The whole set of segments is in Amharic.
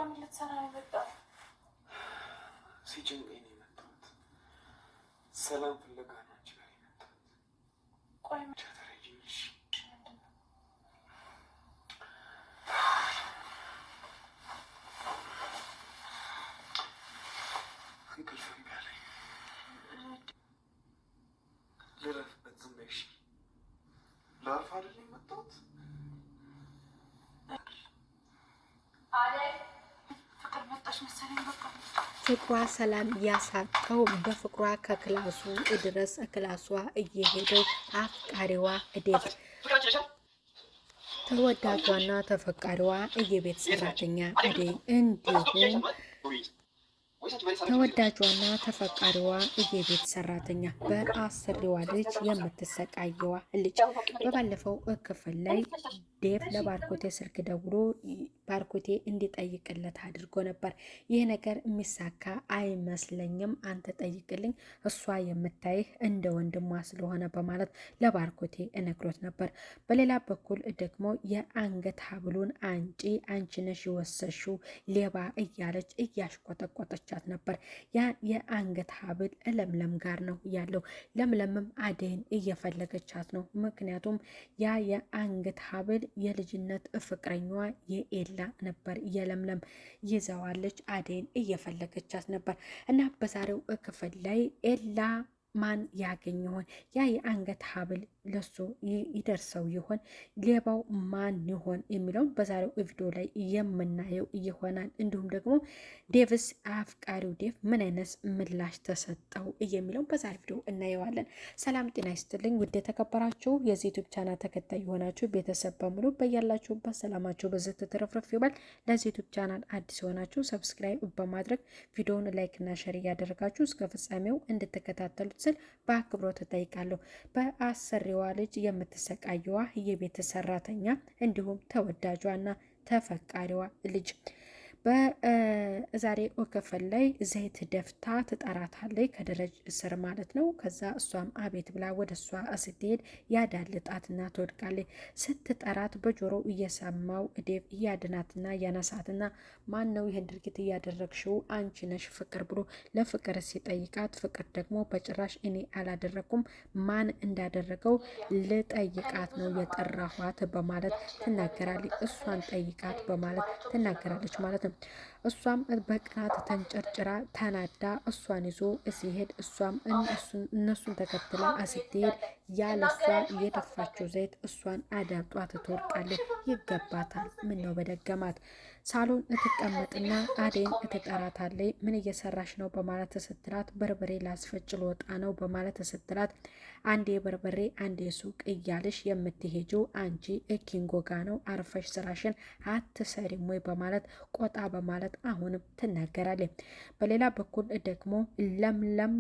ምን ልትሰራ ነው የመጣው? ሲጨንቀኝ ነው የመጣሁት። ሰላም ፍለጋ ነው አንቺ ጋር የመጣሁት። ቆይ ብቻ ተረጂኝ እሺ? እንቅልፍ እምቢ አለኝ። ልረፍበት። ዝም በይ እሺ? ላርፍ አይደል የመጣሁት? ፍቅሯ ሰላም ያሳጣው በፍቅሯ ከክላሱ ድረስ ክላሷ እየሄደው አፍቃሪዋ ዴቭ ተወዳጇና ተፈቃሪዋ የቤት ሰራተኛ አደይ እንዲሁም ተወዳጇና ተፈቃሪዋ የቤት ሰራተኛ በአሰሪዋ ልጅ የምትሰቃየዋ ልጅ በባለፈው ክፍል ላይ ዴቭ ለባርኮቴ ስልክ ደውሎ ባርኮቴ እንዲጠይቅለት አድርጎ ነበር። ይህ ነገር የሚሳካ አይመስለኝም፣ አንተ ጠይቅልኝ፣ እሷ የምታይህ እንደ ወንድሟ ስለሆነ በማለት ለባርኮቴ እነግሮት ነበር። በሌላ በኩል ደግሞ የአንገት ሀብሉን አንቺ ነሽ የወሰሽው ሌባ እያለች እያሽቆጠቆጠቻት ነበር። ያ የአንገት ሀብል ለምለም ጋር ነው ያለው። ለምለምም አደይን እየፈለገቻት ነው። ምክንያቱም ያ የአንገት ሀብል የልጅነት ፍቅረኛዋ የኤላ ነበር። የለምለም ይዘዋለች። አደይን እየፈለገቻት ነበር እና በዛሬው ክፍል ላይ ኤላ ማን ያገኝ ይሆን? ያ የአንገት ሀብል ለሱ ይደርሰው ይሆን? ሌባው ማን ይሆን የሚለውን በዛሬው ቪዲዮ ላይ የምናየው ይሆናል። እንዲሁም ደግሞ ዴቭስ አፍቃሪው ዴቭ ምን አይነት ምላሽ ተሰጠው የሚለውን በዛሬው ቪዲዮ እናየዋለን። ሰላም ጤና ይስጥልኝ ውድ የተከበራችሁ የዚህ ዩቲዩብ ቻናል ተከታይ የሆናችሁ ቤተሰብ በሙሉ በያላችሁበት ሰላማችሁ በዘት ተረፍረፍ ይባል። ለዚህ ዩቲዩብ ቻናል አዲስ የሆናችሁ ሰብስክራይብ በማድረግ ቪዲዮውን ላይክ እና ሼር እያደረጋችሁ እስከ ፍጻሜው እንድትከታተሉት ስል በአክብሮት እጠይቃለሁ። በአሰሪዋ ልጅ የምትሰቃየዋ የቤት ሰራተኛ እንዲሁም ተወዳጇና ተፈቃሪዋ ልጅ በዛሬ ክፍል ላይ ዘይት ደፍታ ትጠራታለች፣ ከደረጃ ስር ማለት ነው። ከዛ እሷም አቤት ብላ ወደ እሷ ስትሄድ ያዳልጣትና ትወድቃለች። ስትጠራት በጆሮ እየሰማው ዴቭ እያድናትና እያነሳትና ማን ነው ይህን ድርጊት እያደረግሽው? አንቺ ነሽ ፍቅር ብሎ ለፍቅር ሲጠይቃት፣ ፍቅር ደግሞ በጭራሽ እኔ አላደረኩም፣ ማን እንዳደረገው ልጠይቃት ነው የጠራኋት በማለት ትናገራለች። እሷን ጠይቃት በማለት ትናገራለች ማለት ነው። እሷም በቅናት ተንጨርጭራ ተናዳ እሷን ይዞ ሲሄድ እሷም እነሱን ተከትላ ስትሄድ ያለሷ የደፋችው ዘይት እሷን አዳጧት ትወድቃለች። ይገባታል፣ ምን ነው በደገማት። ሳሎን እትቀመጥና አደይን እትጠራታለች። ምን እየሰራሽ ነው በማለት ስትላት፣ በርበሬ ላስፈጭ ልወጣ ነው በማለት ስትላት፣ አንዴ በርበሬ አንዴ ሱቅ እያልሽ የምትሄጂው አንቺ ኪንጎ ጋ ነው፣ አርፈሽ ስራሽን አትሰሪም ወይ በማለት ቆጣ በማለት አሁንም ትናገራለች። በሌላ በኩል ደግሞ ለምለም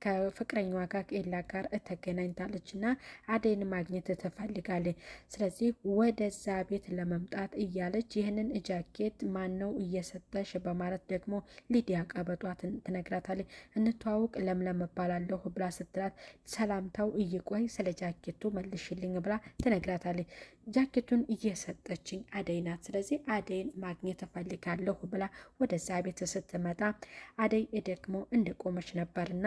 ከፍቅረኛዋ ጋር ኤላ ጋር ተገናኝታለች እና አደይን ማግኘት ትፈልጋለች። ስለዚህ ወደዛ ቤት ለመምጣት እያለች ይህንን ጃኬት ማን ነው እየሰጠሽ በማለት ደግሞ ሊዲያ ቀበጧ ትነግራታለች። እንተዋውቅ ለምለም እባላለሁ ብላ ስትላት፣ ሰላምታው እይቆይ ስለ ጃኬቱ መልሽልኝ ብላ ትነግራታለች። ጃኬቱን እየሰጠችኝ አደይ ናት፣ ስለዚህ አደይን ማግኘት እፈልጋለሁ ብላ ወደዛ ቤት ስትመጣ አደይ ደግሞ እንደቆመች ነበርና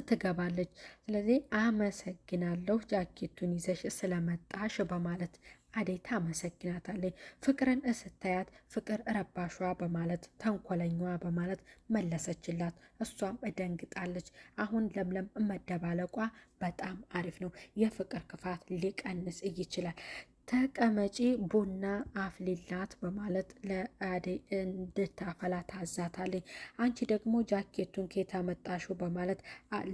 ትገባለች። ስለዚህ አመሰግናለሁ ጃኬቱን ይዘሽ ስለመጣሽ በማለት አደይ ታመሰግናታለች። ፍቅርን ስታያት ፍቅር ረባሿ በማለት ተንኮለኛዋ በማለት መለሰችላት። እሷም ደንግጣለች። አሁን ለምለም መደባለቋ በጣም አሪፍ ነው። የፍቅር ክፋት ሊቀንስ ይችላል። ተቀመጪ ቡና አፍሊላት በማለት ለአደይ እንድታፈላ ታዛታለች። አንቺ ደግሞ ጃኬቱን ከየት አመጣሽው በማለት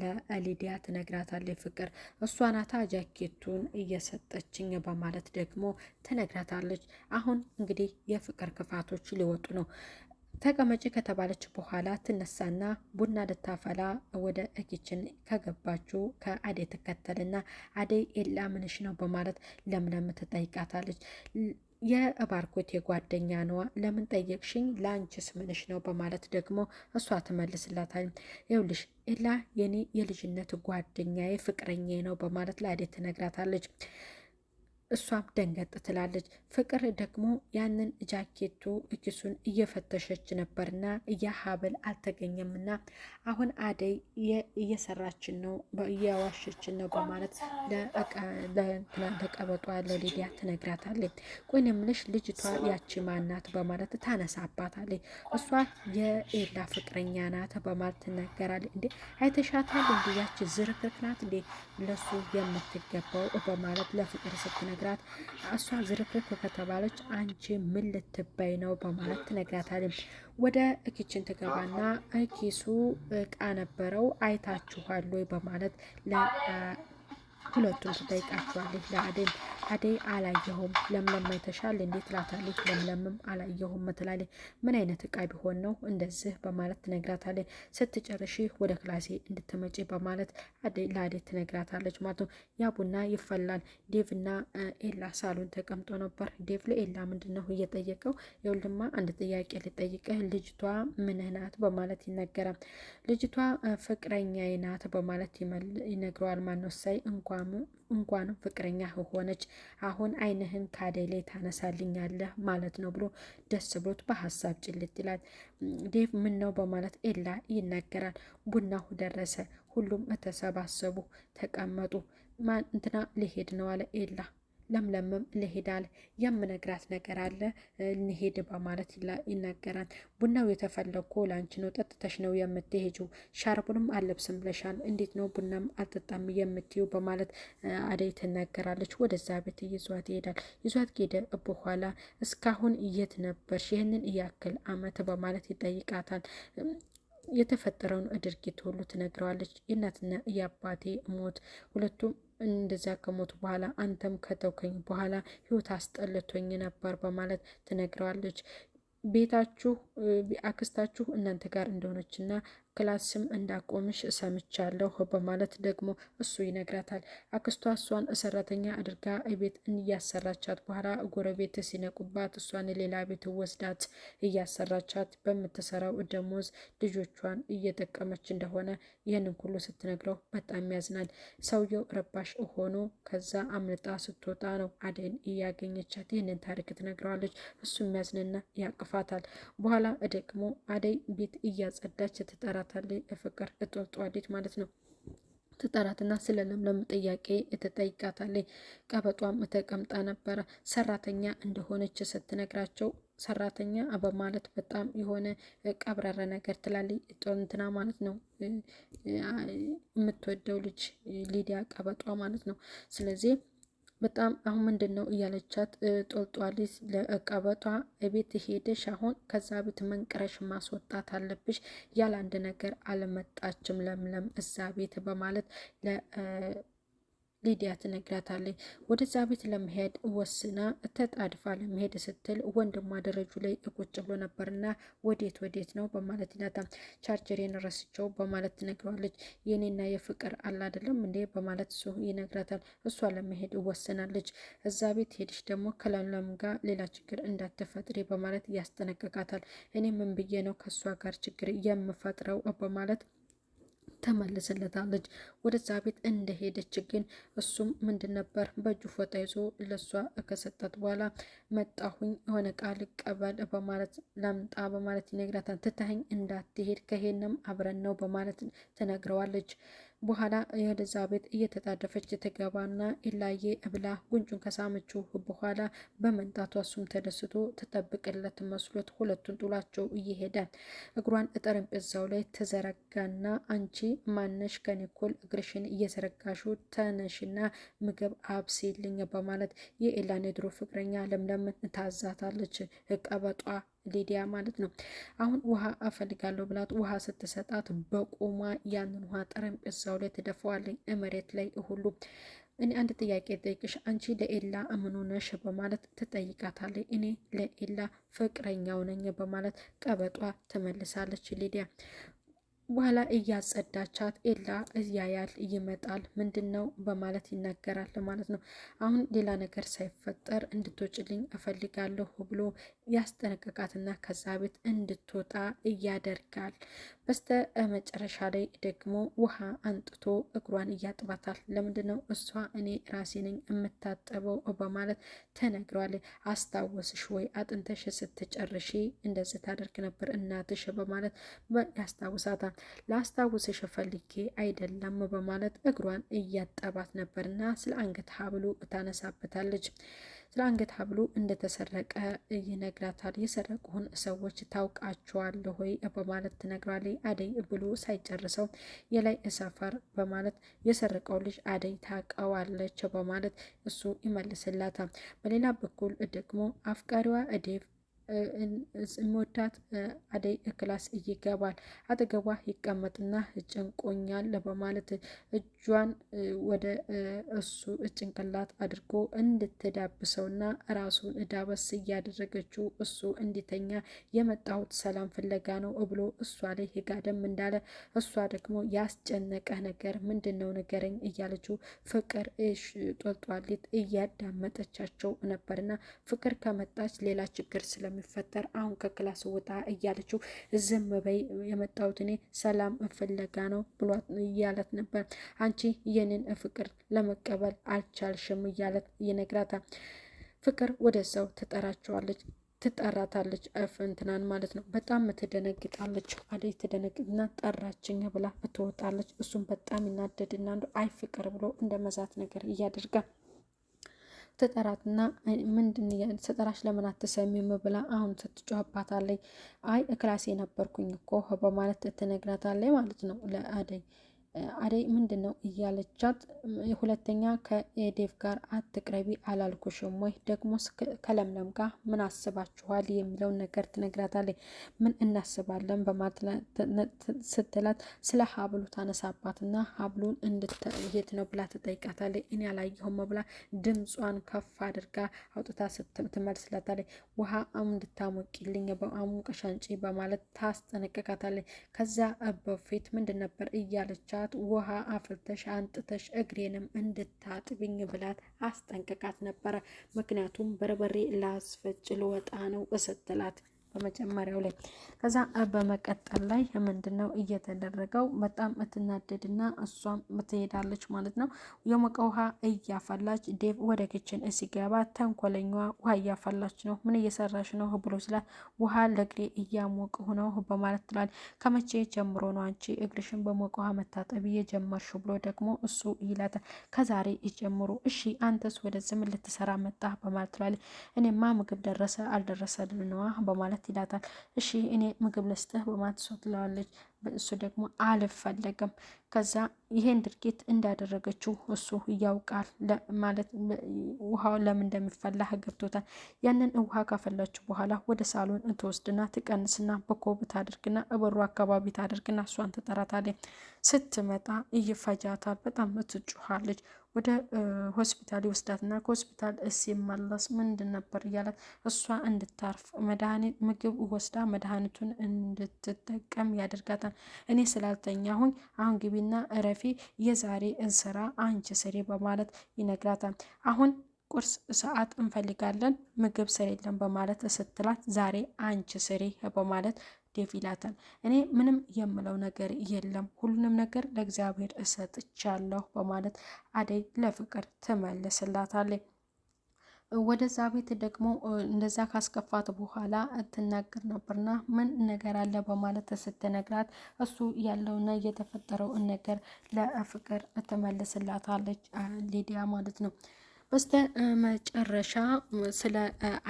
ለሊዲያ ትነግራታለች። ፍቅር እሷ ናታ ጃኬቱን እየሰጠችኝ በማለት ደግሞ ትነግራታለች። አሁን እንግዲህ የፍቅር ክፋቶች ሊወጡ ነው። ተቀመጪ ከተባለች በኋላ ትነሳና ቡና ልታፈላ ወደ ኪችን ከገባችው ከአደይ ትከተልና አደይ ኤላ ምንሽ ነው በማለት ለምለም ትጠይቃታለች። የባርኮቴ ጓደኛ ነዋ፣ ለምን ጠየቅሽኝ? ለአንቺስ ምንሽ ነው በማለት ደግሞ እሷ ትመልስላታል። ይኸውልሽ ኤላ የኔ የልጅነት ጓደኛዬ ፍቅረኛዬ ነው በማለት ለአደይ ትነግራታለች። እሷም ደንገጥ ትላለች። ፍቅር ደግሞ ያንን ጃኬቱ ኪሱን እየፈተሸች ነበርና ሀብል አልተገኘምና አሁን አደይ እየሰራችን ነው እያዋሸችን ነው በማለት ለቀበጧ ለሊዲያ ትነግራታለች። ቆይ የምልሽ ልጅቷ ያቺ ማናት በማለት ታነሳባታለች። እሷ የኤላ ፍቅረኛ ናት በማለት ትነገራለች። እንዴ አይተሻታል እንዲ ያቺ ዝርክርክ ናት እንዴ ለሱ የምትገባው በማለት ለፍቅር ስትነግራት እሷ ዝርክርክ ከተባለች አንቺ ምን ልትበይ ነው በማለት ትነግራታለች። ወደ ኪችን ትገባና ኪሱ እቃ ነበረው አይታችኋል ወይ በማለት ሁለቱም ትጠይቃቸዋለች። ለአደይ አደይ አላየሁም፣ ለምለም አይተሻል እንዴት ትላታለች። ለምለምም አላየሁም ትላለች። ምን አይነት እቃ ቢሆን ነው እንደዚህ በማለት ትነግራታለች። ስትጨርሺ ወደ ክላሴ እንድትመጪ በማለት ለአደይ ትነግራታለች ማለት ነው። ያ ቡና ይፈላል። ዴቭና ኤላ ሳሎን ተቀምጦ ነበር። ዴቭ ለኤላ ምንድን ነው እየጠየቀው? የውልማ አንድ ጥያቄ ልጠይቅህ፣ ልጅቷ ምንህ ናት በማለት ይነገራል። ልጅቷ ፍቅረኛዬ ናት በማለት ይነግረዋል። ማነው ሳይ እንኳን ፍቅረኛ ሆነች አሁን አይንህን ካደይ ላይ ታነሳልኛለህ ማለት ነው ብሎ ደስ ብሎት በሀሳብ ጭልጥ ይላል። ዴቭ ምን ነው በማለት ኤላ ይናገራል። ቡናው ደረሰ፣ ሁሉም ተሰባሰቡ፣ ተቀመጡ። ማን እንትና ሊሄድ ነው አለ ኤላ። ለምለምም ልሄድ አለ። የምነግራት ነገር አለ እንሄድ በማለት ይናገራል። ቡናው የተፈለግኮ ላንቺ ነው፣ ጠጥተሽ ነው የምትሄጂው፣ ሻርቡንም አለብስም ብለሻል፣ እንዴት ነው ቡናም አልጠጣም የምትዩ በማለት አደይ ትናገራለች። ወደዛ ቤት ይዟት ይሄዳል። ይዟት ሄደ በኋላ እስካሁን የት ነበርሽ ይህንን እያክል አመት በማለት ይጠይቃታል። የተፈጠረውን ድርጊት ሁሉ ትነግረዋለች። የእናትና የአባቴ ሞት ሁለቱም እንደዚያ ከሞቱ በኋላ አንተም ከተውከኝ በኋላ ህይወት አስጠልቶኝ ነበር በማለት ትነግረዋለች። ቤታችሁ አክስታችሁ እናንተ ጋር እንደሆነችና ክላስም እንዳቆምሽ ሰምቻለሁ በማለት ደግሞ እሱ ይነግራታል። አክስቷ እሷን ሰራተኛ አድርጋ ቤት እያሰራቻት በኋላ ጎረቤት ሲነቁባት እሷን ሌላ ቤት ወስዳት እያሰራቻት በምትሰራው ደሞዝ ልጆቿን እየጠቀመች እንደሆነ ይህንን ሁሉ ስትነግረው በጣም ያዝናል። ሰውየው ረባሽ ሆኖ ከዛ አምልጣ ስትወጣ ነው አደይን እያገኘቻት ይህንን ታሪክ ትነግረዋለች። እሱም ያዝንና ያቅፋታል። በኋላ ደግሞ አደይ ቤት እያጸዳች ትጠራ ፍቅር እጧጧዲት ማለት ነው። ትጠራትና ስለ ለምለም ጥያቄ ትጠይቃታለች። ቀበጧም ተቀምጣ ነበረ። ሰራተኛ እንደሆነች ስትነግራቸው ሰራተኛ በማለት በጣም የሆነ ቀብረረ ነገር ትላለች። ጦንትና ማለት ነው የምትወደው ልጅ ሊዲያ ቀበጧ ማለት ነው። ስለዚህ በጣም አሁን ምንድን ነው እያለቻት ጦልጧሊስ ለቀበጧ ቤት ሄደሽ አሁን ከዛ ቤት መንቅረሽ ማስወጣት አለብሽ፣ ያለ አንድ ነገር አልመጣችም ለምለም እዛ ቤት በማለት ሊዲያ ትነግራታለች። ወደዛ ቤት ለመሄድ ወስና ተጣድፋ ለመሄድ ስትል ወንድሟ ደረጁ ላይ ቁጭ ብሎ ነበርና ወዴት ነው በማለት ይላታል። ቻርጀሬን ረስቸው በማለት ትነግረዋለች። የኔና የፍቅር አለ አይደለም እንዴ በማለት እሱ ይነግራታል። እሷ ለመሄድ ወስናለች። እዛ ቤት ሄድሽ ደግሞ ከለምለም ጋር ሌላ ችግር እንዳትፈጥሪ በማለት ያስጠነቅቃታል። እኔ ምን ብዬ ነው ከእሷ ጋር ችግር የምፈጥረው በማለት ተመልስለታለች። ወደዛ ቤት እንደሄደች ግን እሱም ምንድን ነበር በእጁ ፎጣ ይዞ ለሷ ከሰጣት በኋላ መጣሁኝ የሆነ ቃል ቀበል በማለት ላምጣ በማለት ይነግራታል። ትተኸኝ እንዳትሄድ ከሄንም አብረን ነው በማለት ትነግረዋለች። በኋላ ወደዛ ቤት እየተጣደፈች ትገባና ኢላዬ ብላ ጉንጩን ከሳመችው በኋላ በመንጣቷ እሱም ተደስቶ ተጠብቅለት መስሎት ሁለቱን ጥሏቸው እየሄዳል። እግሯን ጠረጴዛው ላይ ተዘረጋና አንቺ ማነሽ ከኒኮል እግርሽን እየዘረጋሹ ተነሽና ምግብ አብሲልኝ በማለት የኤላን የድሮ ፍቅረኛ ለምለም ታዛታለች። ቀበጧ ሊዲያ ማለት ነው። አሁን ውሃ እፈልጋለሁ ብላት ውሃ ስትሰጣት በቆሟ ያንን ውሃ ጠረጴዛው ላይ ትደፋዋለኝ መሬት ላይ ሁሉ። እኔ አንድ ጥያቄ ጠይቅሽ፣ አንቺ ለኤላ እምኑ ነሽ በማለት ትጠይቃታለች። እኔ ለኤላ ፍቅረኛው ነኝ በማለት ቀበጧ ትመልሳለች ሊዲያ። በኋላ እያጸዳቻት ኤላ እያያል ይመጣል። ምንድን ነው በማለት ይናገራል ማለት ነው። አሁን ሌላ ነገር ሳይፈጠር እንድትወጭልኝ እፈልጋለሁ ብሎ ያስጠነቀቃትና ከዛ ቤት እንድትወጣ እያደርጋል። በስተ መጨረሻ ላይ ደግሞ ውሃ አንጥቶ እግሯን እያጥባታል። ለምንድነው እሷ እኔ ራሴ ነኝ የምታጠበው በማለት ተነግሯለች። አስታወስሽ ወይ አጥንተሽ ስትጨርሺ እንደዚህ ታደርግ ነበር እናትሽ በማለት ያስታውሳታል። ላስታውስሽ ፈልጌ አይደለም በማለት እግሯን እያጠባት ነበርና ስለ አንገት ሀብሉ ታነሳበታለች። ስለ አንገት ሀብሉ እንደተሰረቀ ይነግራታል። የሰረቁን ሰዎች ታውቃቸዋለሁ ወይ በማለት ትነግራለች። አደይ ብሎ ሳይጨርሰው የላይ ሰፈር በማለት የሰረቀው ልጅ አደይ ታውቀዋለች በማለት እሱ ይመልስላታል። በሌላ በኩል ደግሞ አፍቃሪዋ ዴቭ የሚወዳት አደይ ክላስ ይገባል። አጠገቧ ይቀመጥና ጭንቆኛል በማለት እጇን ወደ እሱ ጭንቅላት አድርጎ እንድትዳብሰውና ራሱን ዳበስ እያደረገችው እሱ እንዲተኛ የመጣሁት ሰላም ፍለጋ ነው ብሎ እሷ ላይ ጋደም እንዳለ እሷ ደግሞ ያስጨነቀ ነገር ምንድነው ንገረኝ እያለችው ፍቅር ጦልጧሊት እያዳመጠቻቸው ነበርና ፍቅር ከመጣች ሌላ ችግር ስለሚፈጠር አሁን ከክላስ ወጣ እያለችው ዝም በይ የመጣሁት እኔ ሰላም ፍለጋ ነው ብሏት እያለት ነበር። አንቺ የኔን ፍቅር ለመቀበል አልቻልሽም እያለት ይነግራታል። ፍቅር ወደ ሰው ትጠራታለች እንትናን ማለት ነው። በጣም ትደነግጣለች። አደይ ትደነግጥና ጠራችኝ ብላ ትወጣለች። እሱም በጣም ይናደድና አይ ፍቅር ብሎ እንደ መዛት ነገር እያደርጋል። ትጠራትና ምንድን ስጠራሽ ለምን አትሰሚም ብላ አሁን ስትጮህባታለች። አይ ክላሴ ነበርኩኝ እኮ በማለት ትነግራታለች ማለት ነው ለአደይ። አደይ ምንድን ነው እያለቻት፣ ሁለተኛ ከዴቭ ጋር አትቅረቢ አላልኩሽም ወይ? ደግሞ ከለምለም ጋር ምን አስባችኋል የሚለውን ነገር ትነግራታለች። ምን እናስባለን ስትላት ስለ ሀብሉ ታነሳባትና ሀብሉን እንድትየት ነው ብላ ትጠይቃታለች። እኔ አላየሁም ብላ ድምጿን ከፍ አድርጋ አውጥታ ትመልስላታለች። ውሃ እንድታሞቂልኝ በአሙቀሽ አንጪ በማለት ታስጠነቅቃታለች። ከዛ በፊት ምንድን ነበር እያለቻት ውሃ አፍልተሽ አንጥተሽ እግሬንም እንድታጥብኝ ብላት አስጠንቅቃት ነበረ። ምክንያቱም በርበሬ ላስፈጭ ልወጣ ነው ስትላት በመጀመሪያው ላይ። ከዛ በመቀጠል ላይ ምንድነው እየተደረገው በጣም እትናደድና እሷም ትሄዳለች ማለት ነው። የሞቀ ውሃ እያፈላች ዴቭ ወደ ክችን ሲገባ ተንኮለኛዋ ውሃ እያፈላች ነው፣ ምን እየሰራሽ ነው ብሎ ስላት ውሃ ለእግሬ እያሞቅሁ ነው በማለት ትላለች። ከመቼ ጀምሮ ነው አንቺ እግርሽን በሞቀ ውሃ መታጠብ እየጀመርሽ ብሎ ደግሞ እሱ ይላታል። ከዛሬ ጀምሮ። እሺ አንተስ ወደዚህ ምን ልትሰራ መጣ በማለት ትላለች። እኔማ ምግብ ደረሰ አልደረሰልንዋ በማለት ይላታል። እሺ እኔ ምግብ ልስጥህ በማለት እሷ ትለዋለች። እሱ ደግሞ አልፈለግም። ከዛ ይሄን ድርጊት እንዳደረገችው እሱ ያውቃል ማለት ውሃው ለምን እንደሚፈላ ገብቶታል። ያንን ውሃ ካፈላችሁ በኋላ ወደ ሳሎን ትወስድና ትቀንስና በኮብ ታደርግና እበሩ አካባቢ ታደርግና እሷን ትጠራታለች። ስትመጣ ይፈጃታል። በጣም ትጮኻለች። ወደ ሆስፒታል ይወስዳትና ከሆስፒታል ሲመለስ ምንድን ነበር እያላት እሷ እንድታርፍ መድኃኒት ምግብ ወስዳ መድኃኒቱን እንድትጠቀም ያደርጋታል። እኔ ስላልተኛሁኝ አሁን ግቢና እረፊ፣ የዛሬ እንስራ አንቺ ስሪ በማለት ይነግራታል። አሁን ቁርስ ሰዓት እንፈልጋለን ምግብ ስለሌለን በማለት ስትላት ዛሬ አንቺ ስሪ በማለት ዴቭ ይላታል። እኔ ምንም የምለው ነገር የለም ሁሉንም ነገር ለእግዚአብሔር እሰጥቻለሁ በማለት አደይ ለፍቅር ትመልስላታለች። ወደዛ ቤት ደግሞ እንደዛ ካስከፋት በኋላ ትናገር ነበርና ምን ነገር አለ በማለት ስትነግራት እሱ ያለውና የተፈጠረውን ነገር ለፍቅር ትመልስላታለች ሊዲያ ማለት ነው። በስተ መጨረሻ ስለ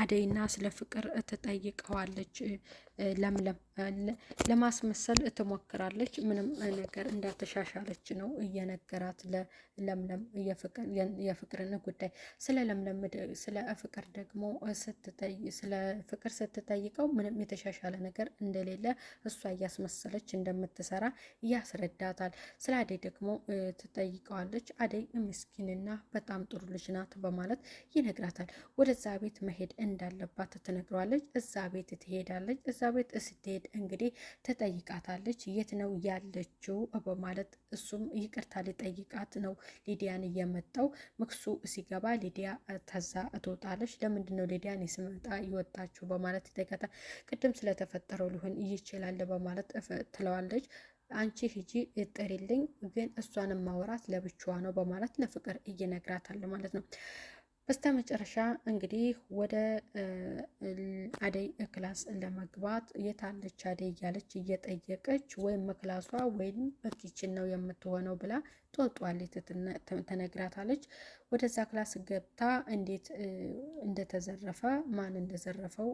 አደይና ስለ ፍቅር ትጠይቀዋለች። ለምለም ለማስመሰል ትሞክራለች። ምንም ነገር እንዳልተሻሻለች ነው እየነገራት ለለምለም የፍቅርን ጉዳይ። ስለ ለምለም ስለ ፍቅር ደግሞ ስለ ፍቅር ስትጠይቀው ምንም የተሻሻለ ነገር እንደሌለ እሷ እያስመሰለች እንደምትሰራ ያስረዳታል። ስለ አደይ ደግሞ ትጠይቀዋለች። አደይ ምስኪንና በጣም ጥሩ ልጅ ናት በማለት ይነግራታል። ወደዛ ቤት መሄድ እንዳለባት ትነግረዋለች። እዛ ቤት ትሄዳለች። እዛ ቤት ስትሄድ እንግዲህ ትጠይቃታለች። የት ነው ያለችው በማለት እሱም ይቅርታ ሊጠይቃት ነው ሊዲያን እየመጣው ምክሱ ሲገባ ሊዲያ ተዛ ትወጣለች። ለምንድን ነው ሊዲያ እኔ ስመጣ ይወጣችሁ በማለት ይጠይቃታል። ቅድም ስለተፈጠረው ሊሆን ይችላል በማለት ትለዋለች። አንቺ ሂጂ ጥሪልኝ፣ ግን እሷንም ማውራት ለብቻዋ ነው በማለት ለፍቅር እየነግራታል ማለት ነው። በስተ መጨረሻ እንግዲህ ወደ አደይ ክላስ ለመግባት የታለች አደይ እያለች እየጠየቀች ወይም ክላሷ ወይም በኪችን ነው የምትሆነው ብላ ጦጧሌት ተነግራታለች። ወደዛ ክላስ ገብታ እንዴት እንደተዘረፈ ማን እንደዘረፈው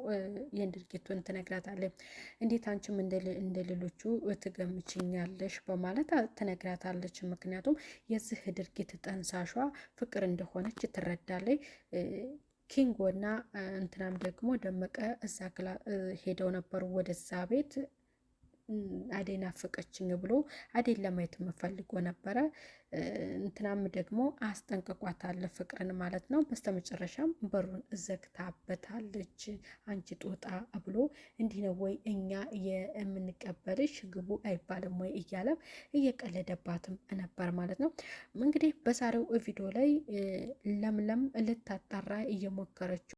ይህን ድርጊቱን ትነግራታለች። እንዴት አንቺም እንደ ሌሎቹ ትገምችኛለሽ በማለት ትነግራታለች። ምክንያቱም የዚህ ድርጊት ጠንሳሿ ፍቅር እንደሆነች ትረዳለች። ኪንጎና እንትናም ደግሞ ደመቀ እዛ ሄደው ነበሩ ወደዛ ቤት አዴን አፈቀችኝ ብሎ አዴን ለማየት የምፈልጎ ነበረ። እንትናም ደግሞ አስጠንቅቋታል ፍቅርን ማለት ነው። በስተመጨረሻም በሩን ዘግታበታለች። አንቺ ጦጣ ብሎ እንዲህ ነው ወይ እኛ የምንቀበልሽ ግቡ አይባልም ወይ እያለም እየቀለደባትም ነበር ማለት ነው። እንግዲህ በዛሬው ቪዲዮ ላይ ለምለም ልታጣራ እየሞከረችው